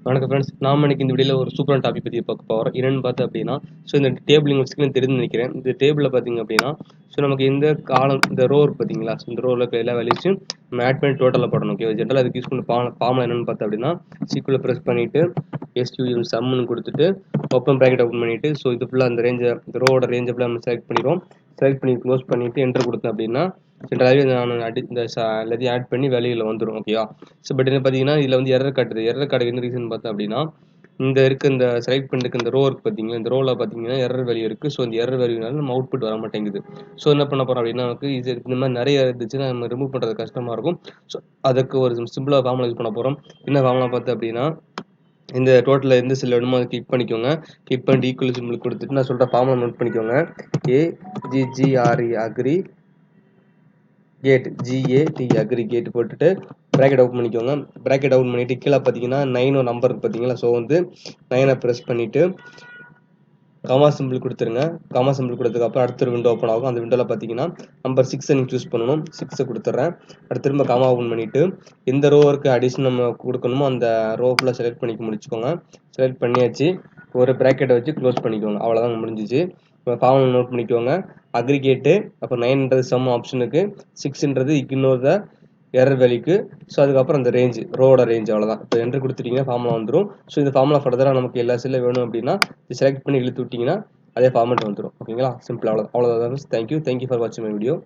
வணக்கம் ஃப்ரெண்ட்ஸ். நாம இன்னைக்கு இந்த வீடியோல ஒரு சூப்பரான டாபிக் பத்தி பார்க்க போறோம். என்னன்னு பார்த்தா அப்படின்னா, இந்த டேபிள் நீங்க வச்சுக்கணும் தெரியும்னு நினைக்கிறேன். இந்த டேபிள்ல பார்த்தீங்க அப்படின்னா, நமக்கு இந்த காலம் இந்த ரோ இருக்கு பார்த்தீங்களா? இந்த ரோல இருக்க எல்லா வேல்யூஸையும் நம்ம ஆட் பண்ணி டோட்டலா போடணும். ஓகே, ஜென்ரலா அதுக்கு யூஸ் பண்ண ஃபார்முலா என்னன்னு பார்த்தா அப்படின்னா, சீக்குவல பிரஸ் பண்ணிட்டு SQL சம்னு கொடுத்துட்டு ஓப்பன் பிராக்கெட் ஓப்பன் பண்ணிட்டு இது ஃபுல்லா அந்த இந்த ரோவோட ரேஞ்சை ஃபுல்லா நம்ம செலக்ட் பண்ணிடுவோம். செலக்ட் பண்ணி க்ளோஸ் பண்ணிட்டு என்டர் கொடுத்தேன் அப்படின்னா ஜென்ரலாகவே நான் எல்லாத்தையும் ஆட் பண்ணி வேல்யூல வந்துடும். ஓகேவா? பட் என்ன பார்த்தீங்கன்னா இதில் வந்து எரர் காட்டுது. எரர் காட்டுக்கு என்ன ரீசன் பார்த்தா அப்படின்னா, இந்த செலக்ட் பண்ணிருக்க இந்த ரோ இருக்கு பார்த்தீங்களா? இந்த ரோல பார்த்தீங்கன்னா எரர் வேல்யூ இருக்கு. இந்த எரர் வேல்யூனால நம்ம அவுட்புட் வர மாட்டேங்குது. என்ன பண்ண போறோம் அப்படின்னா, நமக்கு இது இந்த மாதிரி நிறைய இருந்துச்சுன்னா நம்ம ரிமூவ் பண்றது கஷ்டமா இருக்கும். அதுக்கு ஒரு சிம்பிளா ஃபார்முலா யூஸ் பண்ண போறோம். என்ன ஃபார்முலா பார்த்து அப்படின்னா, இந்த டோட்டலில் எந்த செல் வேணுமோ அதை கிளிக் பண்ணிக்கோங்க. கிளிக் பண்ணிட்டு ஈக்குவல் சிம்பிள் கொடுத்துட்டு நான் சொல்கிற ஃபார்முலா நோட் பண்ணிக்கோங்க. AGGRE aggregate GAT aggregate போட்டுட்டு ப்ராக்கெட் ஓப்பன் பண்ணிக்கோங்க. ப்ராக்கெட் ஓப்பன் பண்ணிட்டு கீழே பார்த்தீங்கன்னா 9 நம்பர் இருக்கு பார்த்தீங்களா? 9 ப்ரெஸ் பண்ணிட்டு காமா சிம்பிள் கொடுத்துருங்க. காமா சிம்பிள் கொடுத்ததுக்கப்புறம் அடுத்த ஒரு விண்டோ ஓப்பன் ஆகும். அந்த விண்டோவில் பார்த்தீங்கன்னா நம்பர் 6 நீங்கள் சூஸ் பண்ணணும். 6 கொடுத்துட்றேன். அடுத்து திரும்ப காமா ஓப்பன் பண்ணிவிட்டு எந்த ரோவுக்கு அடிஷன் நம்ம கொடுக்கணுமோ அந்த ரோ ஃபுல்லாக செலக்ட் பண்ணி முடிச்சுக்கோங்க. செலக்ட் பண்ணியாச்சு. ஒரு ப்ராக்கெட்டை வச்சு க்ளோஸ் பண்ணிக்கோங்க. அவ்வளோதான் முடிஞ்சிச்சு. இப்போ ஃபார்முலா நோட் பண்ணிக்கோங்க. அக்ரிகேட்டு அப்புறம் 9ன்றது சம் ஆப்ஷனுக்கு, 6ன்றது இக்னோர் எரர் வேல்யூக்கு. அதுக்கப்புறம் அந்த ரோட ரேஞ்ச் அவ்வளோதான். இப்போ என்ட்ரு கொடுத்துட்டீங்கன்னா ஃபார்முலா வந்துடும். இந்த ஃபார்முலா ஃபர்தராக நமக்கு எல்லா செல்லும் வேணும் அப்படின்னா செலக்ட் பண்ணி இழுத்து விட்டிங்கன்னா அதே ஃபார்மெட் வந்துடும். ஓகேங்களா? சிம்பிள் அவ்வளோதான். தேங்க்யூ ஃபார் வாட்சிங் மை வீடியோ.